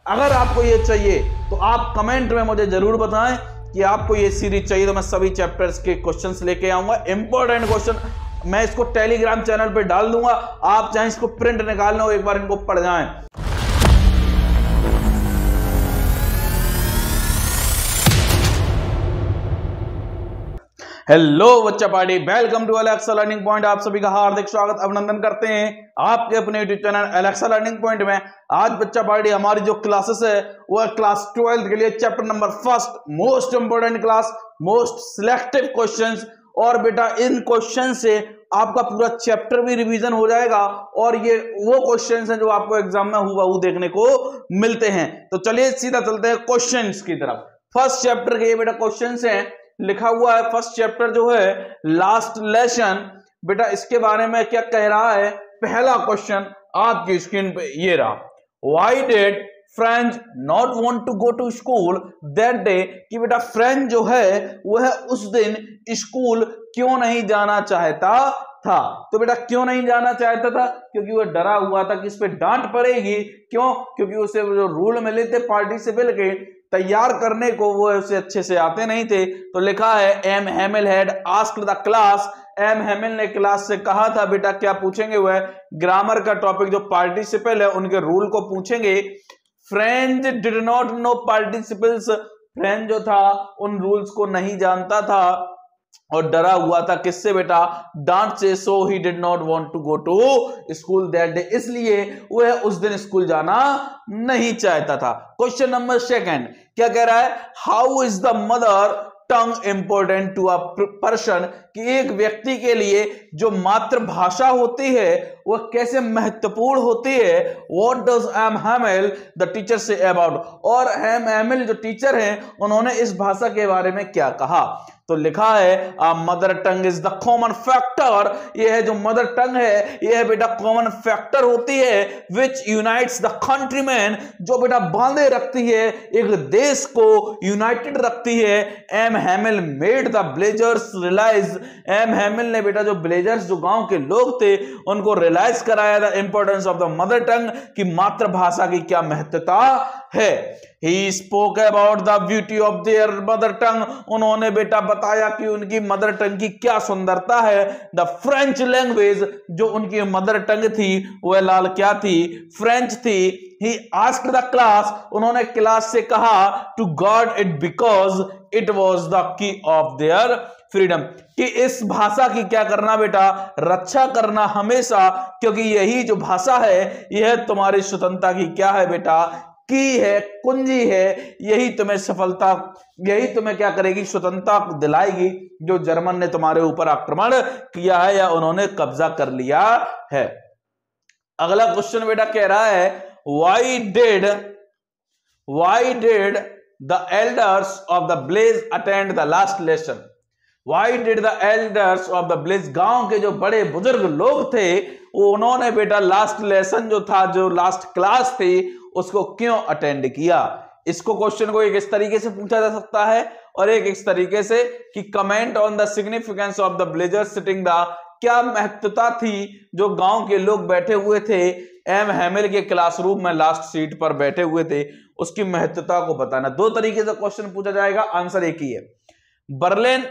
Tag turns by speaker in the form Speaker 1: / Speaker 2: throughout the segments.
Speaker 1: अगर आपको ये चाहिए तो आप कमेंट में मुझे जरूर बताएं कि आपको ये सीरीज चाहिए, तो मैं सभी चैप्टर्स के क्वेश्चंस लेके आऊंगा। इंपॉर्टेंट क्वेश्चन मैं इसको टेलीग्राम चैनल पे डाल दूंगा, आप चाहे इसको प्रिंट निकालना हो, एक बार इनको पढ़ जाएं। हेलो बच्चा party, welcome to Alexa learning point. आप सभी का हार्दिक स्वागत अभिनंदन करते हैं आपके अपने YouTube channel Alexa learning point में। आज बच्चा पार्टी हमारी जो क्लासेस है वो है क्लास 12 के लिए chapter number first, most important class, most selective questions. और बेटा इन क्वेश्चन से आपका पूरा चैप्टर भी रिवीजन हो जाएगा और ये वो क्वेश्चंस हैं जो आपको एग्जाम में हुबहू देखने को मिलते हैं। तो चलिए सीधा चलते हैं क्वेश्चंस की तरफ। फर्स्ट चैप्टर के ये बेटा क्वेश्चंस हैं, लिखा हुआ है फर्स्ट चैप्टर जो है लास्ट लेसन। बेटा इसके बारे में क्या कह रहा है, पहला क्वेश्चन आपकी स्क्रीन पे ये रहा। Why did Franz not want to go to school that day, कि बेटा फ्रेंच जो है वह उस दिन स्कूल क्यों नहीं जाना चाहता था। तो बेटा क्यों नहीं जाना चाहता था, क्योंकि वह डरा हुआ था कि इस पे डांट पड़ेगी। क्यों? क्योंकि उसे जो रूल मिले थे पार्टिसिपल के तैयार करने को वो उसे अच्छे से आते नहीं थे। तो लिखा है M Hamel had asked the class, M Hamel ने क्लास से कहा था बेटा क्या पूछेंगे, वह ग्रामर का टॉपिक जो पार्टिसिपल है उनके रूल को पूछेंगे। French did not know participles, French जो था उन रूल्स को नहीं जानता था और डरा हुआ था किससे बेटा, डांट से। So he did not want to go to school that day, इसलिए वह उस दिन स्कूल जाना नहीं चाहता था। क्वेश्चन नंबर सेकंड क्या कह रहा है, how is the mother tongue important to a person, कि एक व्यक्ति के लिए जो मातृभाषा होती है वह कैसे महत्वपूर्ण होती है। What does M Hamel the teacher say about, और एम हैमिल जो टीचर हैं उन्होंने इस भाषा के बारे में क्या कहा। तो लिखा है mother tongue is the common factor, यह है जो मदर टंग है यह बेटा कॉमन फैक्टर होती है विच यूनाइट्स द कंट्रीमैन, जो बेटा बांधे रखती है एक देश को, यूनाइटेड रखती है। M Hamel made the blazers realise, M Hamel ने बेटा जो ब्लेजर्स जो गांव के लोग थे उनको रियलाइज कराया the importance of the mother tongue, कि मातृभाषा की क्या महत्वता है। He spoke about the beauty of their mother tongue, उन्होंने बेटा बताया कि उनकी मदर टंग की क्या सुंदरता है। द फ्रेंच लैंग्वेज, जो उनकी मदर टंग थी वह लाल क्या थी, फ्रेंच थी। He asked the class, उन्होंने क्लास से कहा to guard it because it was the key of their freedom, कि इस भाषा की क्या करना बेटा, रक्षा करना हमेशा, क्योंकि यही जो भाषा है यह तुम्हारी स्वतंत्रता की क्या है बेटा, की है, कुंजी है। यही तुम्हें सफलता, यही तुम्हें क्या करेगी, स्वतंत्रता दिलाएगी जो जर्मन ने तुम्हारे ऊपर आक्रमण किया है या उन्होंने कब्जा कर लिया है। अगला क्वेश्चन बेटा कह रहा है why did the elders of the village attend the last lesson, why did the elders of the village, गांव के जो बड़े बुजुर्ग लोग थे उन्होंने बेटा लास्ट लेसन जो था, जो लास्ट क्लास थी उसको क्यों अटेंड किया। इसको क्वेश्चन को एक इस तरीके से पूछा जा सकता है और एक इस तरीके से कि comment on the significance of the blazers sitting the, क्या महत्वता थी जो गांव के लोग बैठे हुए थे एम हैमिल के क्लासरूम में लास्ट सीट पर बैठे हुए थे, उसकी महत्वता को बताना। दो तरीके से क्वेश्चन पूछा जाएगा, आंसर एक ही है। बर्लिन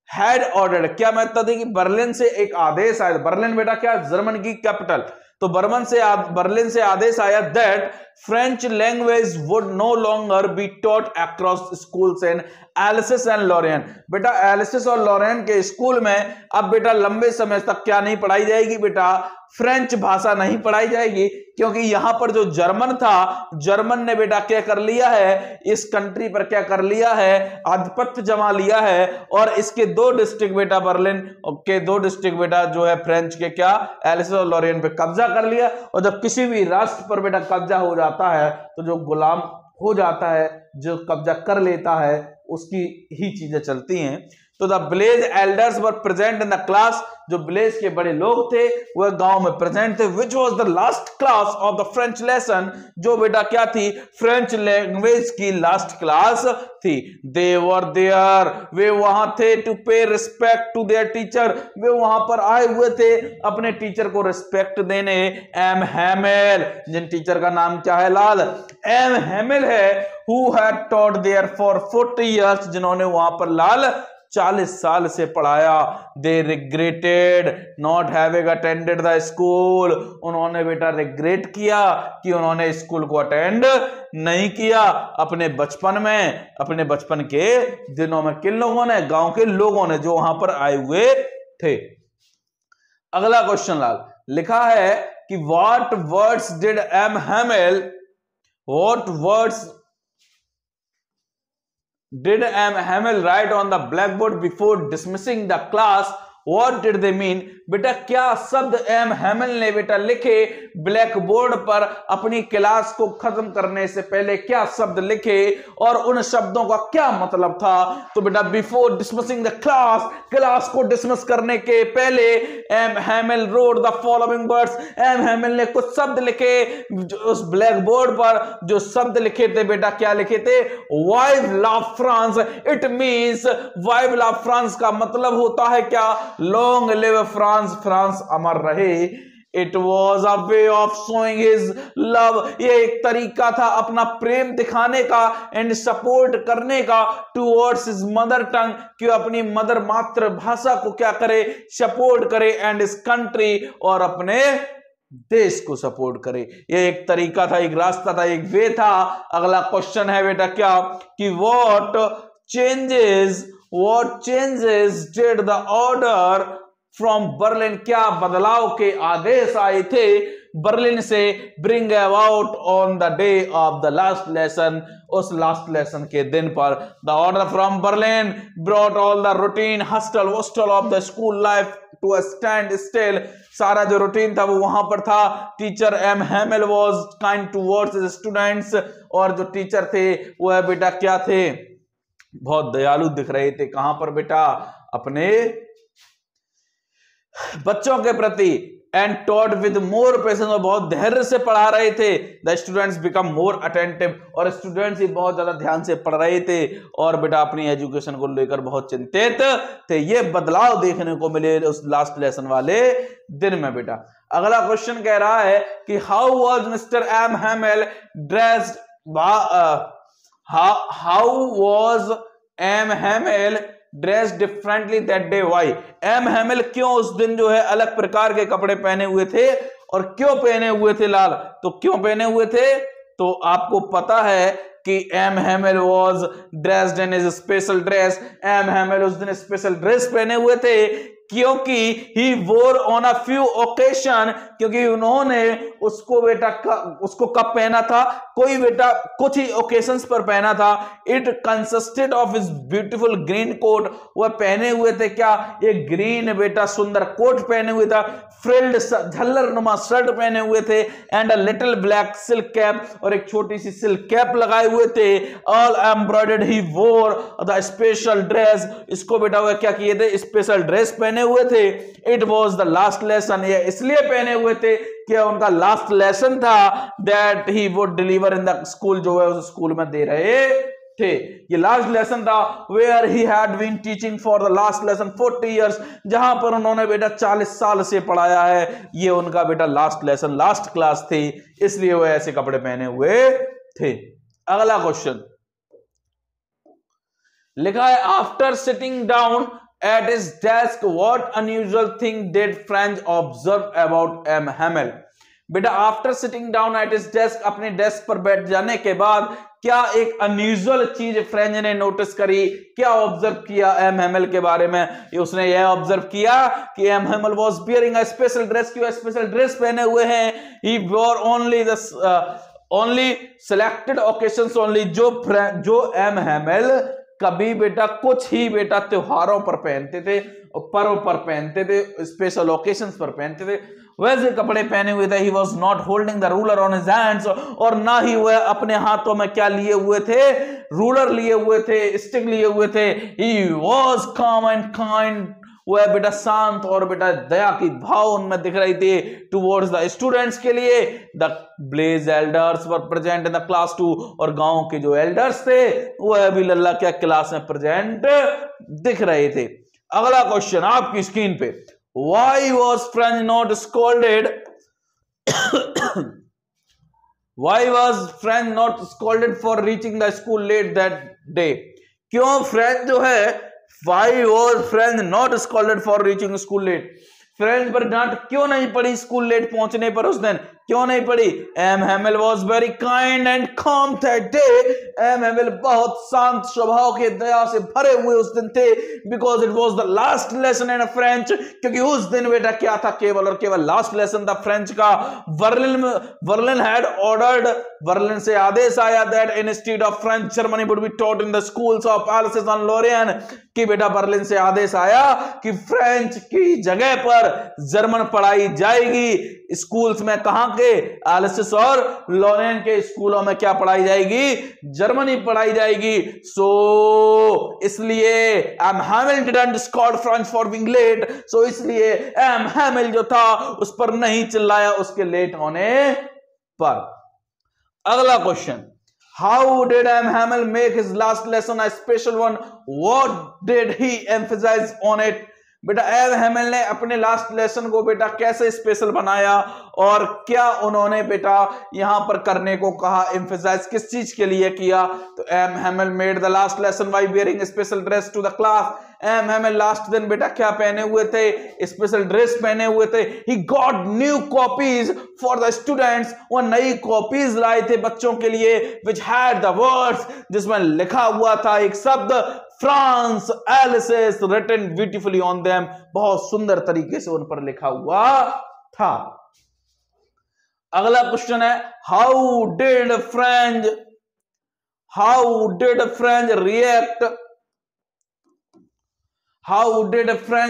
Speaker 1: हैड ऑर्डर्ड, क्या महत्वता थी कि बर्लिन से एक आदेश आया। बर्लिन बेटा क्या, जर्मन की कैपिटल, तो बर्लिन से आदेश आया that French language would no longer be taught across schools in Alsace and Lorraine, बेटा एल्सेस और लॉरेन के स्कूल में अब बेटा लंबे समय तक क्या नहीं पढ़ाई जाएगी बेटा, फ्रेंच भाषा नहीं पढ़ाई जाएगी, क्योंकि यहां पर जो जर्मन था, जर्मन ने बेटा क्या कर लिया है, इस कंट्री पर क्या कर लिया है, आधिपत्य जमा लिया है। और इसके दो डिस्ट्रिक्ट बेटा, बर्लिन के दो डिस्ट्रिक्ट बेटा जो है फ्रेंच के क्या, एल्सेस और लॉरेन पे कब्जा कर लिया। और जब किसी भी राष्ट्र पर बेटा कब्जा हो जाता है तो जो गुलाम हो जाता है, जो कब्जा कर लेता है, उसकी ही चीजें चलती हैं। तो the village elders were present in the class, जो विलेज के बड़े लोग थे वह गांव में प्रेजेंट थे। Which was the last class of the French lesson, जो बेटा क्या थी, फ्रेंच लैंग्वेज की लास्ट क्लास थी। दे वर देयर, वे वहां थे, टू पे रिस्पेक्ट टू देयर टीचर, वे वहां पर आए हुए थे अपने टीचर को रिस्पेक्ट देने। एम हैमेल, जिन टीचर का नाम क्या है लाल, एम हैमेल है, who had taught there for 40 years, जिन्होंने वहां पर लाल 40 साल से पढ़ाया। They regretted not having attended the school, उन्होंने बेटा रिग्रेट किया कि उन्होंने स्कूल को अटेंड नहीं किया अपने बचपन में, अपने बचपन के दिनों में। किन लोगों ने, गांव के लोगों ने जो वहां पर आए हुए थे। अगला क्वेश्चन लाल लिखा है कि what words did M Hamel, what words did M. Hamel write on the blackboard before dismissing the class? What did they mean? बेटा क्या शब्द एम हैमेल ने बेटा लिखे ब्लैक बोर्ड पर अपनी क्लास को खत्म करने से पहले, क्या शब्द लिखे और उन शब्दों का क्या मतलब था? तो बेटा before dismissing the class, class को डिसमिस करने के पहले M Hamel wrote the following words, M Hamel ने कुछ शब्द लिखे उस ब्लैक बोर्ड पर। जो शब्द लिखे थे बेटा क्या लिखे थे, वाइव ला फ्रांस, इट मीन्स वाइव ला फ्रांस का मतलब होता है क्या, लॉन्ग लिव फ्रांस, फ्रांस अमर रहे। It was a way of showing his love, ये एक तरीका था अपना प्रेम दिखाने का एंड सपोर्ट करने का टूवर्ड्स हिज मदर टंग, कि अपनी मदर मातृभाषा को क्या करे, सपोर्ट करे, एंड हिज कंट्री, और अपने देश को सपोर्ट करे। ये एक तरीका था, एक रास्ता था, एक वे था। अगला क्वेश्चन है बेटा क्या कि what changes did the order from Berlin, क्या बदलाव के आदेश आए थे बर्लिन से, bring about on the day of the last lesson, उस लास्ट लेसन के दिन पर। The order from Berlin brought all the routine hustle bustle of the school life to a standstill, सारा जो रूटीन था वो वहां पर था। Teacher M Hamel was kind towards his students, और जो टीचर थे वह बेटा क्या थे, बहुत दयालु दिख रहे थे। कहां पर बेटा, अपने बच्चों के प्रति। And taught with more patience, और बहुत धैर्य से पढ़ा रहे थे। The students become more attentive, और स्टूडेंट्स ही बहुत ज्यादा ध्यान से पढ़ रहे थे और बेटा अपनी एजुकेशन को लेकर बहुत चिंतित थे। ये बदलाव देखने को मिले उस लास्ट लेसन वाले दिन में बेटा। अगला क्वेश्चन कह रहा है कि how was mister M Hamel dressed, how was M Hamel dress differently that day, why, M Hamel क्यों उस दिन जो है अलग प्रकार के कपड़े पहने हुए थे, और क्यों पहने हुए थे लाल, तो क्यों पहने हुए थे, तो आपको पता है कि M Hamel was dressed in his special dress, M Hamel उस दिन स्पेशल ड्रेस पहने हुए थे क्योंकि ही वोर ऑन अ फ्यू ओकेशन, क्योंकि उन्होंने उसको बेटा उसको कब पहना था, कोई बेटा कुछ ही ओकेशंस पर पहना था। It consisted of his beautiful green coat, वह पहने हुए थे क्या, एक ग्रीन बेटा सुंदर कोट पहने हुए था, फ्रिल्ड झल्लर नुमा शर्ट पहने हुए थे, and a little black silk cap, और एक छोटी सी सिल्क कैप लगाए हुए थे। ऑल एम्ब्रॉयडर्ड ही वोर द स्पेशल ड्रेस, इसको बेटा वह क्या किए थे, स्पेशल ड्रेस पहने हुए थे। It was the last lesson, ये इसलिए पहने हुए थे कि उनका लास्ट लेसन था that he would deliver in the school, जो है उस स्कूल में दे रहे थे। ये लास्ट लेसन था where he had been teaching for the last lesson 40 years, जहां पर उन्होंने बेटा 40 साल से पढ़ाया है। ये उनका बेटा लास्ट लेसन, लास्ट क्लास थी, इसलिए वो ऐसे कपड़े पहने हुए थे। अगला क्वेश्चन लिखा है after sitting down at his desk what unusual thing did French observe about M. Hamel? बेटा after sitting down at his desk, अपने डेस्क पर बैठ जाने के बाद क्या एक अनयूजुअल चीज फ्रेंच ने नोटिस करी, क्या ऑब्जर्व किया एम हैमेल के बारे में? उसने यह ऑब्जर्व किया कि M Hamel was bearing a special dress, क्यों स्पेशल ड्रेस पहने हुए हैं। He wore only selected occasions only, जो एम हैमेल कभी बेटा कुछ ही बेटा त्योहारों पर पहनते थे, पर्व पर पहनते थे, स्पेशल ओकेशंस पर पहनते थे। वैसे कपड़े पहने हुए थे। He was not holding the ruler on his hands, और ना ही वह अपने हाथों में क्या लिए हुए थे, रूलर लिए हुए थे, स्टिक लिए हुए थे। ही वॉज काम एंड काइंड, वह बेटा शांत और बेटा दया की भाव उनमें दिख रही थी टुवर्ड्स द स्टूडेंट्स के लिए। The Blaze elders were present in the class 2, और गांव के जो एल्डर्स थे वह भी लल्ला क्या क्लास में प्रेजेंट दिख रहे थे। अगला क्वेश्चन आपकी स्क्रीन पे, why was French not scolded, why was French not scolded for reaching the school let that day. क्यों फ्रेंच जो है, Why was French not scolded for reaching school late? French पर डांट क्यों नहीं पड़ी स्कूल लेट पहुंचने पर उस दिन, क्यों नहीं पड़ी? M Hamel was very kind and calm that day. M Hamel बहुत शांत स्वभाव के दया से भरे हुए उस दिन थे, because it was the last lesson in French, क्योंकि उस दिन बेटा क्या था, केवल और केवल लास्ट लेसन था फ्रेंच का। वर्लिन हैड ऑर्डर्ड, वर्लिन से आदेश आया that instead of French Germany would be taught in the schools of अल्सेस-लॉरेन, कि बेटा बर्लिन से आदेश आया कि फ्रेंच की जगह पर जर्मन पढ़ाई जाएगी। स्कूल्स में कहां के, अल्सेस और लॉरेन के स्कूलों में क्या पढ़ाई जाएगी, जर्मनी पढ़ाई जाएगी। सो इसलिए M Hamel didn't scold French for being late, so इसलिए एम हैमिल जो था उस पर नहीं चिल्लाया उसके लेट होने पर। अगला question, how did M. Hamel make his last lesson a special one? What did he emphasize on it? बेटा एम हैमिल ने अपने लास्ट लेसन को बेटा कैसे स्पेशल बनाया, और क्या उन्होंने बेटा यहां पर करने को कहा, एम्फेसाइज किस चीज के लिए किया? तो M Hamel made the last lesson by wearing special dress to the class. M Hamel last दिन बेटा क्या पहने हुए थे, स्पेशल ड्रेस पहने हुए थे। He got new copies for the students, वो नई कॉपीज लाए थे बच्चों के लिए, विच हैड द वर्ड्स, जिसमें लिखा हुआ था एक शब्द France Alsace written beautifully on them, बहुत सुंदर तरीके से उन पर लिखा हुआ था। अगला क्वेश्चन है, how did French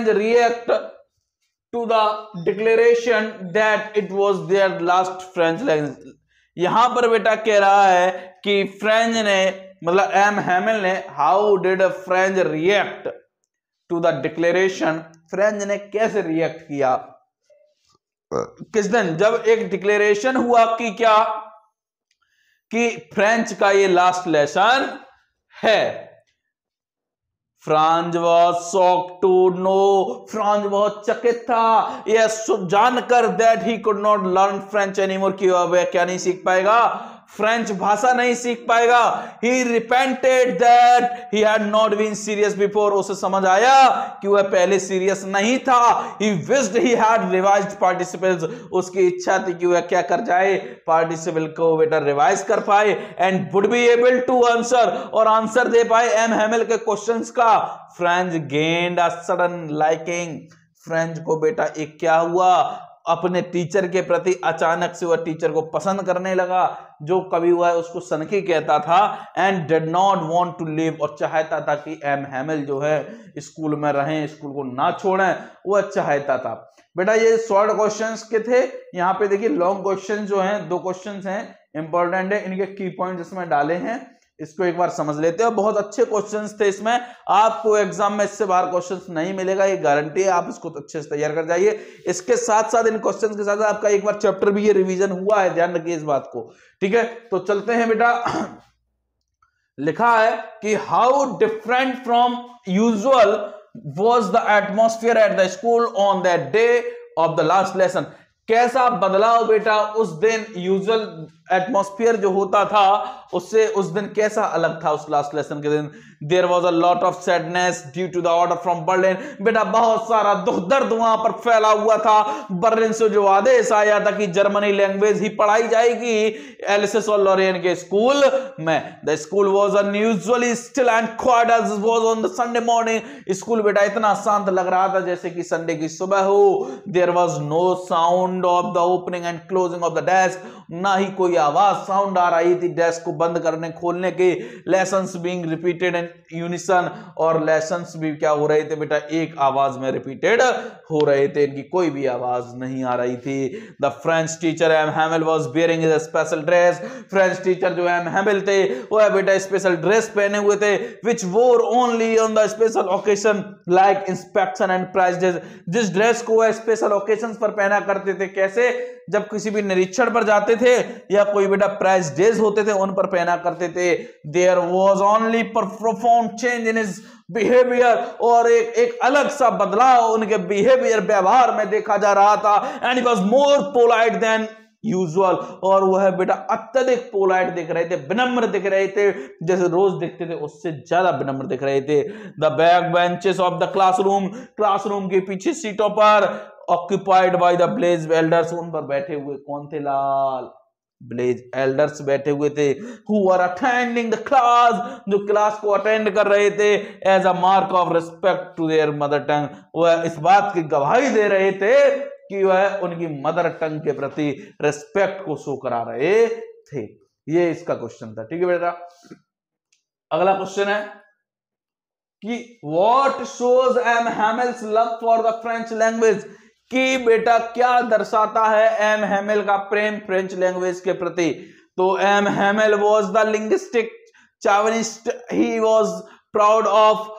Speaker 1: react to the declaration that it was their last French language. यहां पर बेटा कह रहा है कि फ्रेंच ने, मतलब एम हैमिल ने, how did French react to the declaration, French ने कैसे रिएक्ट किया किस दिन, जब एक डिक्लेरेशन हुआ कि क्या, कि फ्रेंच का ये लास्ट लेसन है। France was shocked to know, France बहुत चकित था यह जानकर that he could not learn French anymore, कि वह क्या नहीं सीख पाएगा, फ्रेंच भाषा नहीं सीख पाएगा। He repented that he had not been serious before, उसे समझ आया कि वह पहले सीरियस नहीं था। He wished he had revised participles, उसकी इच्छा थी कि वह क्या कर जाए, पार्टिसिपल को बेटा रिवाइज कर पाए, and would be able to answer, और आंसर दे पाए एम हैमिल के क्वेश्चंस का। French gained a sudden liking, French को बेटा एक क्या हुआ, अपने टीचर के प्रति अचानक से वह टीचर को पसंद करने लगा, जो कभी वह उसको सनकी कहता था। And did not want to leave, और चाहता था कि एम हैमिल जो है स्कूल में रहें, स्कूल को ना छोड़ें, वह चाहता था। बेटा ये शॉर्ट क्वेश्चंस के थे। यहाँ पे देखिए लॉन्ग क्वेश्चन जो हैं, 2 क्वेश्चंस हैं इंपॉर्टेंट है, इनके की पॉइंट इसमें डाले हैं, इसको एक बार समझ लेते हैं। बहुत अच्छे क्वेश्चंस थे इसमें, आपको एग्जाम में इससे बाहर क्वेश्चंस नहीं मिलेगा, ये गारंटी है। आप इसको अच्छे से तैयार कर जाइए। इसके साथ साथ इन क्वेश्चंस के साथ आपका एक बार चैप्टर भी ये रिवीजन हुआ है, ध्यान रखिए इस बात को, ठीक है। तो चलते हैं बेटा। लिखा है कि how different from usual was the atmosphere at the school on that day of the last lesson. कैसा बदलाव बेटा उस दिन, यूजुअल एटमॉस्फेयर जो होता था उससे उस दिन कैसा अलग था उस लास्ट लेसन के दिन। There was a lot of sadness due to the order from Berlin, बेटा बहुत सारा दुख दर्द वहां पर फैला हुआ था। बर्लिन से जो आदेश आया था कि जर्मनी लैंग्वेज ही पढ़ाई जाएगी एलिसेस और लॉरेन के स्कूल में। The school was unusually still and quiet as was on the Sunday morning. School बेटा इतना शांत लग रहा था जैसे कि संडे की सुबह हो। There was no sound of the opening and closing of the desk, ना ही कोई आवाज साउंड आ रही थी डेस्क को बंद करने खोलने के, lessons being repeated in unison, और लेसन्स भी क्या हो रहे थे बेटा, एक आवाज में रिपीटेड हो रहे थे, इनकी कोई भी आवाज नहीं आ रही थी। The French teacher M Hamel was bearing his special dress, French teacher जो एम हैमिल थे वो बेटा स्पेशल ड्रेस पहने हुए थे, which wore only on the special occasion like inspection and prize days, जिस ड्रेस को वह स्पेशल ओकेशन पर पहना करते थे, कैसे, जब किसी भी निरीक्षण पर जाते थे या कोई बेटा प्राइज डेज होते थे उन पर पहना करते थे। There was only profound change in his behaviour, और एक अलग सा बदलाव उनके बिहेवियर व्यवहार में देखा जा रहा था। And he was more polite than usual, और वह बेटा अत्यधिक पोलाइट दिख रहे थे, विनम्र दिख रहे थे, जैसे रोज दिखते थे उससे ज्यादा विनम्र दिख रहे थे। The back benches of the classroom के पीछे सीटों पर occupied by the Blaze elders, उन पर बैठे हुए कौन थे, लाल ब्लेज एल्डर्स बैठे हुए थे, who are attending the class, जो क्लास को अटेंड कर रहे थे, as a mark of respect to their mother tongue, वह इस बात की गवाही दे रहे थे कि वह उनकी मदर टंग के प्रति रिस्पेक्ट को शो करा रहे थे। ये इसका क्वेश्चन था, ठीक है बेटा। अगला क्वेश्चन है कि what shows M Hamel's love for the French language, कि बेटा क्या दर्शाता है एम हैमिल का प्रेम फ्रेंच लैंग्वेज के प्रति। तो M Hamel was the linguistic chauvinist, he was proud of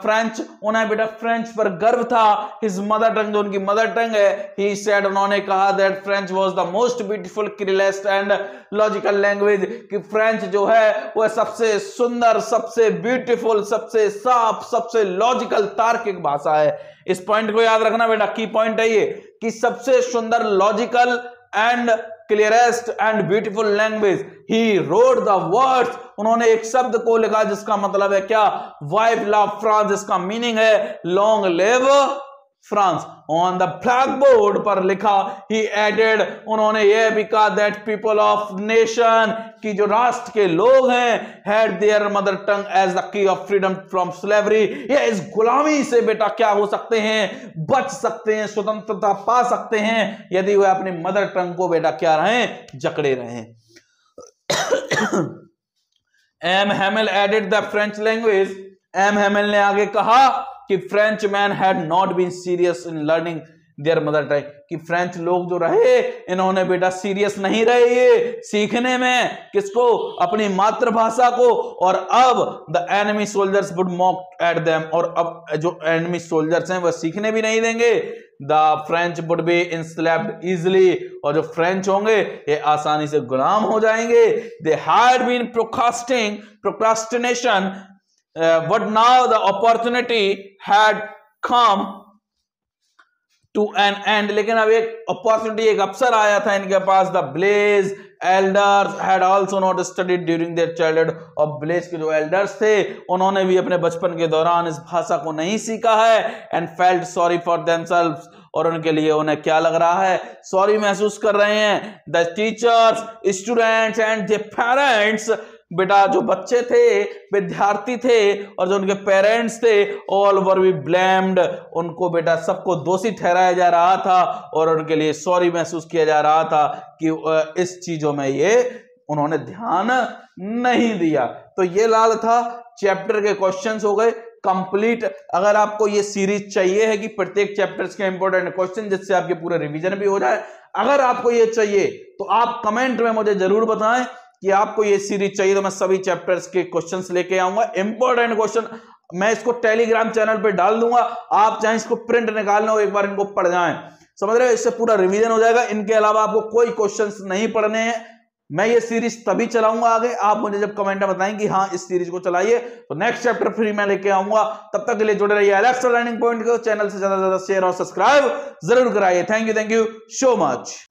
Speaker 1: French, उन्हें बेटा फ्रेंच पर गर्व था। हिज मदर टंग, जो उनकी मदर टंग है, ही सेड, उन्होंने कहा that French was the most beautiful clearest and logical language, कि फ्रेंच जो है वह सबसे सुंदर, सबसे ब्यूटीफुल, सबसे साफ, सबसे लॉजिकल तार्किक भाषा है। इस पॉइंट को याद रखना बेटा, की पॉइंट है ये कि सबसे सुंदर, logical and clearest and beautiful language. He wrote the words, उन्होंने एक शब्द को लिखा जिसका मतलब है क्या, वाइव लव फ्रांस, जिसका मीनिंग है long live France. On the black board पर लिखा, ही एडेड, उन्होंने यह भी कहा दैट पीपल ऑफ नेशन, की जो राष्ट्र के लोग हैं, had their mother tongue as the key of freedom from slavery, ये इस गुलामी से बेटा क्या हो सकते हैं, बच सकते हैं, स्वतंत्रता पा सकते हैं, यदि वह अपनी मदर टंग को बेटा क्या रहे, जकड़े रहे। M Hamel added the French language, M Hamel ने आगे कहा कि French man had not been serious in learning their mother tongue, कि फ्रेंच लोग जो रहे इन्होंने बेटा सीरियस नहीं रहे ये सीखने में, किसको, अपनी मातृभाषा को, और अब the enemy soldiers would mock at them, और अब जो एनिमी सोल्जर्स हैं वह सीखने भी नहीं देंगे। The French would be enslaved easily, और जो फ्रेंच होंगे ये आसानी से गुलाम हो जाएंगे। They had been procrastination, but now the opportunity had come to an end, लेकिन अब एक अपॉर्चुनिटी, एक अवसर आया था इनके पास। The Blaze elders had also not studied during their childhood, और ब्लेज के जो एल्डर्स थे उन्होंने भी अपने बचपन के दौरान इस भाषा को नहीं सीखा है। And felt sorry for themselves, और उनके लिए उन्हें क्या लग रहा है, सॉरी महसूस कर रहे हैं। The teachers, students and the parents, बेटा जो बच्चे थे, विद्यार्थी थे, और जो उनके पेरेंट्स थे, ऑल वर बी ब्लेम्ड, उनको बेटा सबको दोषी ठहराया जा रहा था, और उनके लिए सॉरी महसूस किया जा रहा था कि इस चीजों में ये उन्होंने ध्यान नहीं दिया। तो ये लाल था, चैप्टर के क्वेश्चंस हो गए कंप्लीट। अगर आपको ये सीरीज चाहिए है कि प्रत्येक चैप्टर्स के इंपॉर्टेंट क्वेश्चन, जिससे आपके पूरे रिवीजन भी हो जाए, अगर आपको ये चाहिए तो आप कमेंट में मुझे जरूर बताएं कि आपको ये सीरीज चाहिए, तो मैं सभी चैप्टर्स के क्वेश्चंस लेके आऊंगा, इंपॉर्टेंट क्वेश्चन। मैं इसको टेलीग्राम चैनल पे डाल दूंगा, आप चाहे इसको प्रिंट निकालना हो, एक बार इनको पढ़ जाएं, समझ रहे हो, इससे पूरा रिवीजन हो जाएगा। इनके अलावा आपको कोई क्वेश्चंस नहीं पढ़ने हैं। मैं ये सीरीज तभी चलाऊंगा आगे, आप मुझे जब कमेंट में बताएं कि हाँ इस सीरीज को चलाइए, तो नेक्स्ट चैप्टर फ्री में लेके आऊंगा। तब तक के लिए जुड़े रहिए एलेक्सा लर्निंग पॉइंट को, चैनल से ज्यादा शेयर और सब्सक्राइब जरूर कराइए। Thank you so much.